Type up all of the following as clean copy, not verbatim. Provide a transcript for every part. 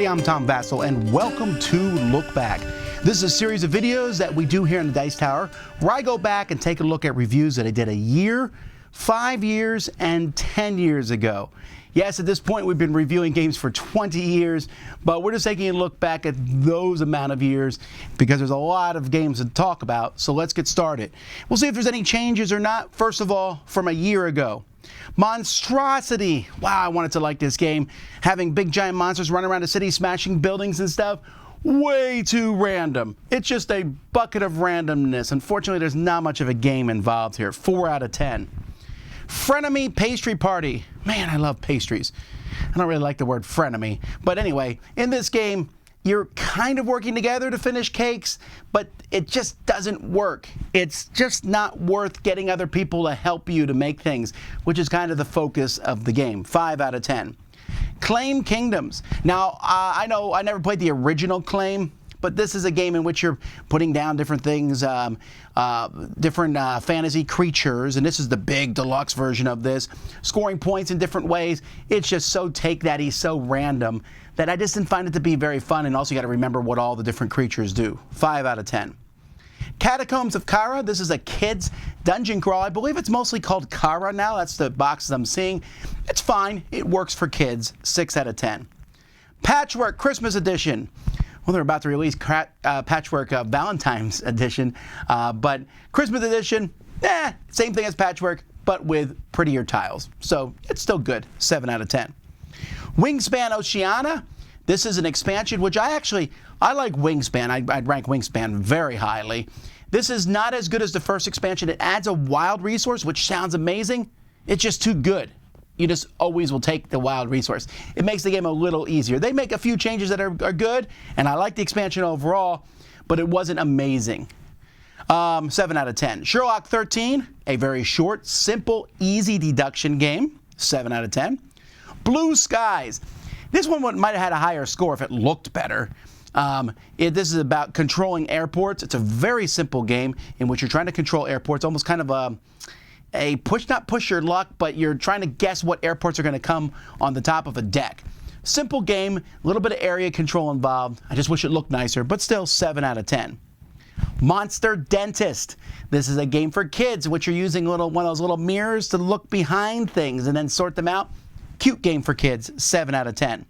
everybody, I'm Vasel, and welcome to Look Back. This is a series of videos that we do here in the Dice Tower, where I go back and take a look at reviews that I did a year, 5 years, and 10 years ago. Yes, at this point we've been reviewing games for 20 years, but we're just taking a look back at those amount of years because there's a lot of games to talk about, so let's get started. We'll see if there's any changes or not. First of all, from a year ago. Monstrosity. Wow, I wanted to like this game. Having big giant monsters run around the city smashing buildings and stuff. Way too random. It's just a bucket of randomness. Unfortunately, there's not much of a game involved here. 4 out of 10. Frenemy Pastry Party. Man, I love pastries. I don't really like the word frenemy. But anyway, in this game, you're kind of working together to finish cakes, but it just doesn't work. It's just not worth getting other people to help you to make things, which is kind of the focus of the game. 5 out of 10. Claim Kingdoms. Now, I know I never played the original Claim, but this is a game in which you're putting down different things, different fantasy creatures, and this is the big deluxe version of this, scoring points in different ways. It's just so take-thatty, so random, that I just didn't find it to be very fun, and also you got to remember what all the different creatures do. 5 out of 10. Catacombs of Kara. This is a kid's dungeon crawl. I believe it's mostly called Kara now. That's the boxes I'm seeing. It's fine. It works for kids. 6 out of 10. Patchwork Christmas Edition. Well, they're about to release Patchwork Valentine's Edition, but Christmas Edition, same thing as Patchwork, but with prettier tiles. So it's still good. 7 out of 10. Wingspan Oceania. This is an expansion, which I like Wingspan. I'd rank Wingspan very highly. This is not as good as the first expansion. It adds a wild resource, which sounds amazing. It's just too good. You just always will take the wild resource. It makes the game a little easier. They make a few changes that are good, and I like the expansion overall, but it wasn't amazing. 7 out of 10. Sherlock 13, a very short, simple, easy deduction game. 7 out of 10. Blue Skies. This one might have had a higher score if it looked better. This is about controlling airports. It's a very simple game in which you're trying to control airports, almost kind of a not push your luck, but you're trying to guess what airports are going to come on the top of a deck. Simple game, a little bit of area control involved. I just wish it looked nicer, but still 7 out of 10. Monster Dentist. This is a game for kids, in which you're using one of those little mirrors to look behind things and then sort them out. Cute game for kids. 7 out of 10.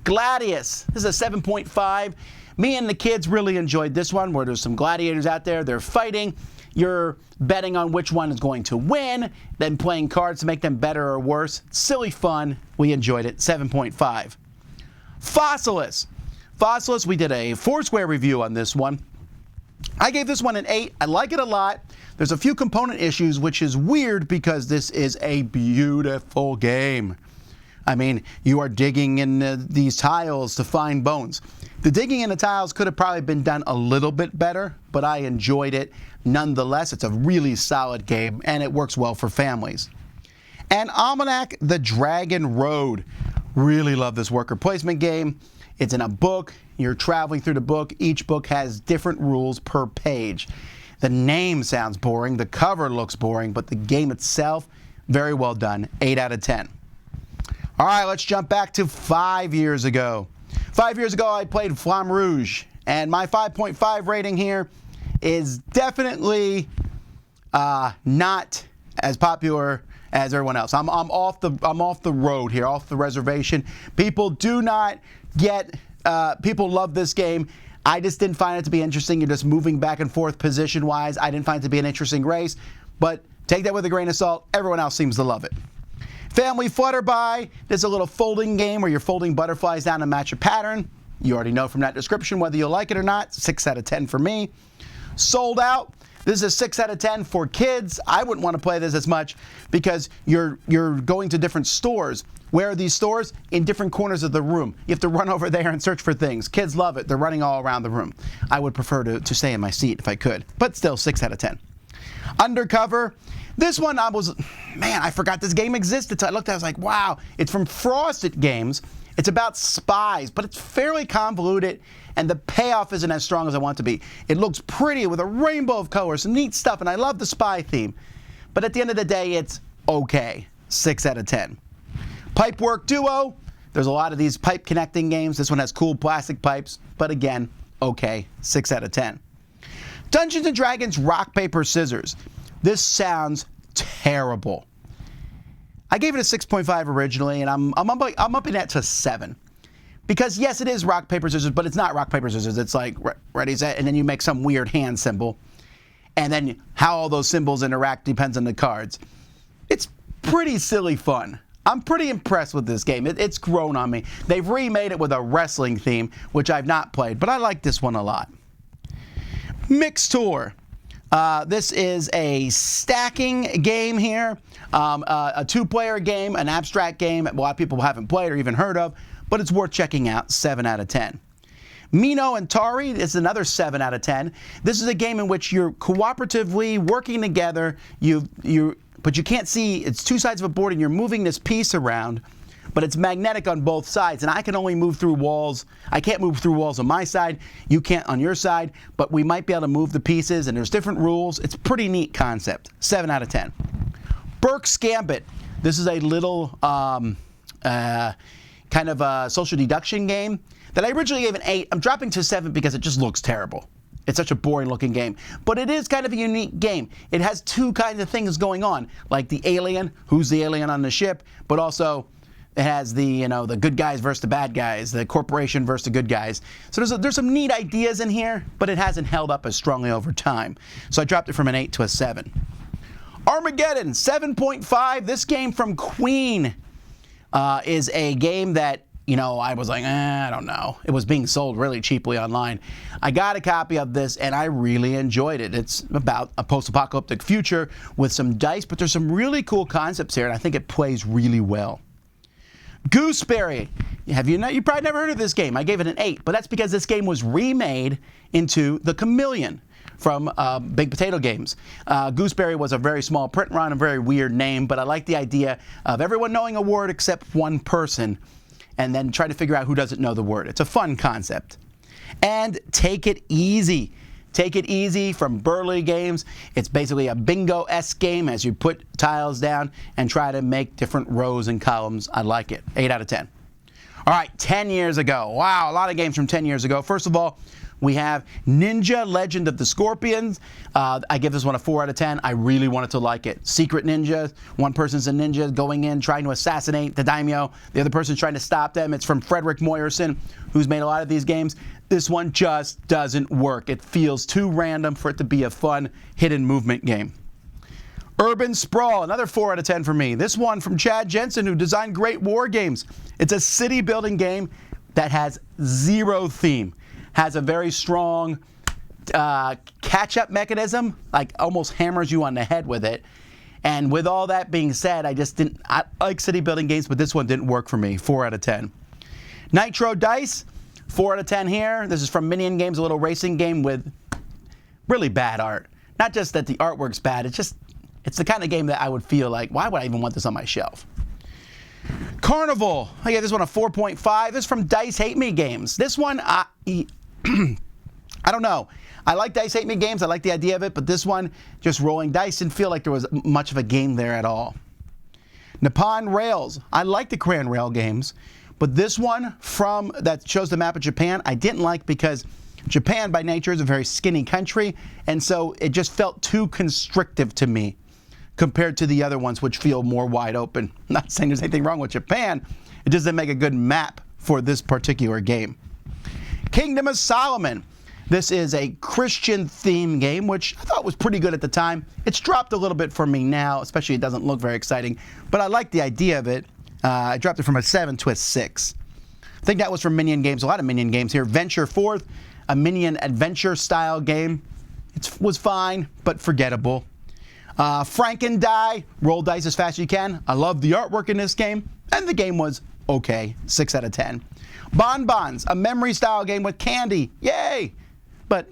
Gladius. This is a 7.5. Me and the kids really enjoyed this one, where there's some gladiators out there. They're fighting. You're betting on which one is going to win, then playing cards to make them better or worse. Silly fun. We enjoyed it. 7.5. Fossilis, we did a Foursquare review on this one. I gave this one an 8. I like it a lot. There's a few component issues, which is weird because this is a beautiful game. I mean, you are digging in these tiles to find bones. The digging in the tiles could have probably been done a little bit better, but I enjoyed it nonetheless. It's a really solid game, and it works well for families. And Almanac The Dragon Road. Really love this worker placement game. It's in a book. You're traveling through the book. Each book has different rules per page. The name sounds boring. The cover looks boring, but the game itself, very well done. 8 out of 10. All right, let's jump back to 5 years ago. 5 years ago, I played Flamme Rouge, and my 5.5 rating here is definitely not as popular as everyone else. I'm off the road here, off the reservation. People do not get. People love this game. I just didn't find it to be interesting. You're just moving back and forth position-wise. I didn't find it to be an interesting race, but take that with a grain of salt. Everyone else seems to love it. Family Flutterby. This is a little folding game where you're folding butterflies down to match a pattern. You already know from that description whether you like it or not. 6 out of 10 for me. Sold Out. This is a 6 out of 10 for kids. I wouldn't want to play this as much because you're going to different stores. Where are these stores? In different corners of the room. You have to run over there and search for things. Kids love it. They're running all around the room. I would prefer to stay in my seat if I could, but still 6 out of 10. Undercover. This one, I forgot this game existed. So I looked at it, I was like, wow. It's from Frosted Games. It's about spies, but it's fairly convoluted, and the payoff isn't as strong as I want it to be. It looks pretty with a rainbow of colors, some neat stuff, and I love the spy theme. But at the end of the day, it's okay. 6 out of 10. Pipework Duo. There's a lot of these pipe connecting games. This one has cool plastic pipes, but again, okay, 6 out of 10. Dungeons & Dragons Rock, Paper, Scissors. This sounds terrible. I gave it a 6.5 originally, and I'm upping that to 7. Because yes, it is rock, paper, scissors, but it's not rock, paper, scissors. It's like ready, set, and then you make some weird hand symbol. And then how all those symbols interact depends on the cards. It's pretty silly fun. I'm pretty impressed with this game. It's grown on me. They've remade it with a wrestling theme, which I've not played, but I like this one a lot. Mixed Tour. This is a stacking game here, a 2-player game, an abstract game a lot of people haven't played or even heard of, but it's worth checking out, 7 out of 10. Mino and Tari is another 7 out of 10. This is a game in which you're cooperatively working together, but you can't see, it's 2 sides of a board and you're moving this piece around, but it's magnetic on both sides, and I can only move through walls. I can't move through walls on my side, you can't on your side, but we might be able to move the pieces, and there's different rules. It's a pretty neat concept. 7 out of 10. Burke's Gambit. This is a little kind of a social deduction game that I originally gave an 8. I'm dropping to 7 because it just looks terrible. It's such a boring looking game, but it is kind of a unique game. It has 2 kinds of things going on, like the alien, who's the alien on the ship, but also it has the, the good guys versus the bad guys, the corporation versus the good guys. So there's some neat ideas in here, but it hasn't held up as strongly over time. So I dropped it from an 8 to a 7. Armageddon, 7.5. This game from Queen is a game that, I was like, I don't know. It was being sold really cheaply online. I got a copy of this, and I really enjoyed it. It's about a post-apocalyptic future with some dice, but there's some really cool concepts here, and I think it plays really well. Gooseberry. You probably never heard of this game. I gave it an 8, but that's because this game was remade into The Chameleon from Big Potato Games. Gooseberry was a very small print run, a very weird name, but I like the idea of everyone knowing a word except one person, and then try to figure out who doesn't know the word. It's a fun concept. And Take It Easy. Take It Easy from Burley Games. It's basically a bingo-esque game as you put tiles down and try to make different rows and columns. I like it. 8 out of 10. All right, 10 years ago. Wow, a lot of games from 10 years ago. First of all, we have Ninja Legend of the Scorpions. I give this one a 4 out of 10. I really wanted to like it. Secret ninja. One person's a ninja going in, trying to assassinate the daimyo. The other person's trying to stop them. It's from Frederick Moyerson, who's made a lot of these games. This one just doesn't work. It feels too random for it to be a fun hidden movement game. Urban Sprawl, another 4 out of 10 for me. This one from Chad Jensen, who designed great war games. It's a city building game that has 0 theme. Has a very strong catch-up mechanism, like almost hammers you on the head with it. And with all that being said, I like city building games, but this one didn't work for me. 4 out of 10. Nitro Dice, 4 out of 10 here. This is from Minion Games, a little racing game with really bad art. Not just that the artwork's bad, it's the kind of game that I would feel like, why would I even want this on my shelf? Carnival, I gave this one a 4.5. This is from Dice Hate Me Games. This one, I don't know. I like Dice Hate Me Games. I like the idea of it, but this one, just rolling dice, didn't feel like there was much of a game there at all. Nippon Rails. I like the Crayon Rail games, but this one that shows the map of Japan, I didn't like because Japan by nature is a very skinny country, and so it just felt too constrictive to me compared to the other ones, which feel more wide open. I'm not saying there's anything wrong with Japan. It just didn't make a good map for this particular game. Kingdom of Solomon. This is a Christian theme game, which I thought was pretty good at the time. It's dropped a little bit for me now, especially it doesn't look very exciting, but I like the idea of it. I dropped it from a 7 to a 6. I think that was from Minion Games, a lot of Minion games here. Venture Forth, a Minion adventure style game. It was fine, but forgettable. Franken Die, roll dice as fast as you can. I love the artwork in this game, and the game was okay, 6 out of 10. Bonbons, a memory style game with candy, yay! But,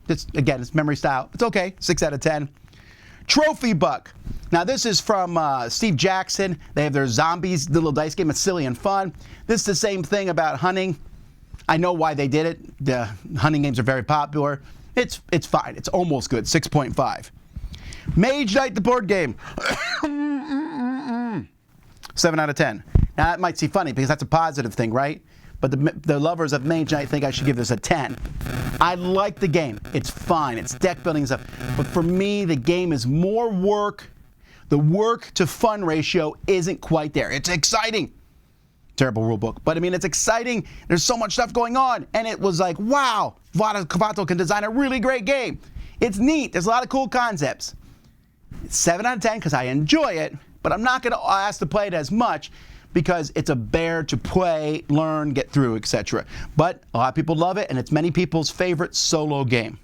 it's memory style. It's okay, 6 out of 10. Trophy Buck. Now, this is from Steve Jackson. They have their zombies little dice game. It's silly and fun. This is the same thing about hunting. I know why they did it. The hunting games are very popular. It's fine. It's almost good, 6.5. Mage Knight, the board game. 7 out of 10. Now, that might seem funny because that's a positive thing, right? But the lovers of Mage Knight think I should give this a 10. I like the game. It's fine. It's deck building and stuff. But for me, the game is more work. The work to fun ratio isn't quite there. It's exciting. Terrible rule book. But I mean, it's exciting. There's so much stuff going on. And it was like, wow, Vasel can design a really great game. It's neat. There's a lot of cool concepts. It's 7 out of 10 because I enjoy it. But I'm not going to ask to play it as much because it's a bear to play, learn, get through, etc. But a lot of people love it, and it's many people's favorite solo game.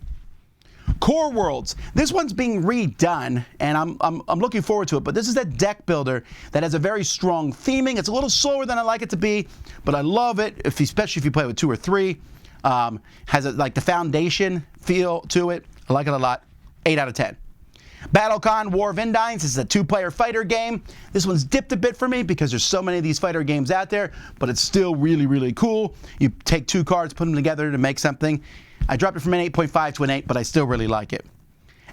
Core Worlds. This one's being redone, and I'm looking forward to it. But this is a deck builder that has a very strong theming. It's a little slower than I like it to be, but I love it, especially if you play with 2 or 3. Has like the foundation feel to it. I like it a lot. 8 out of 10. BattleCon War of Indines. This is a 2-player fighter game. This one's dipped a bit for me because there's so many of these fighter games out there, but it's still really, really cool. You take 2 cards, put them together to make something. I dropped it from an 8.5 to an 8, but I still really like it.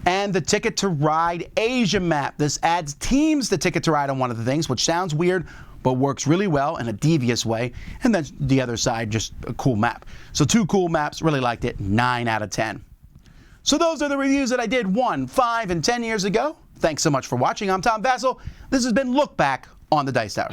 And the Ticket to Ride Asia map. This adds teams to Ticket to Ride on one of the things, which sounds weird, but works really well in a devious way. And then the other side, just a cool map. So 2 cool maps, really liked it. 9 out of 10. So those are the reviews that I did 1, 5, and 10 years ago. Thanks so much for watching. I'm Tom Vasel. This has been Look Back on the Dice Tower.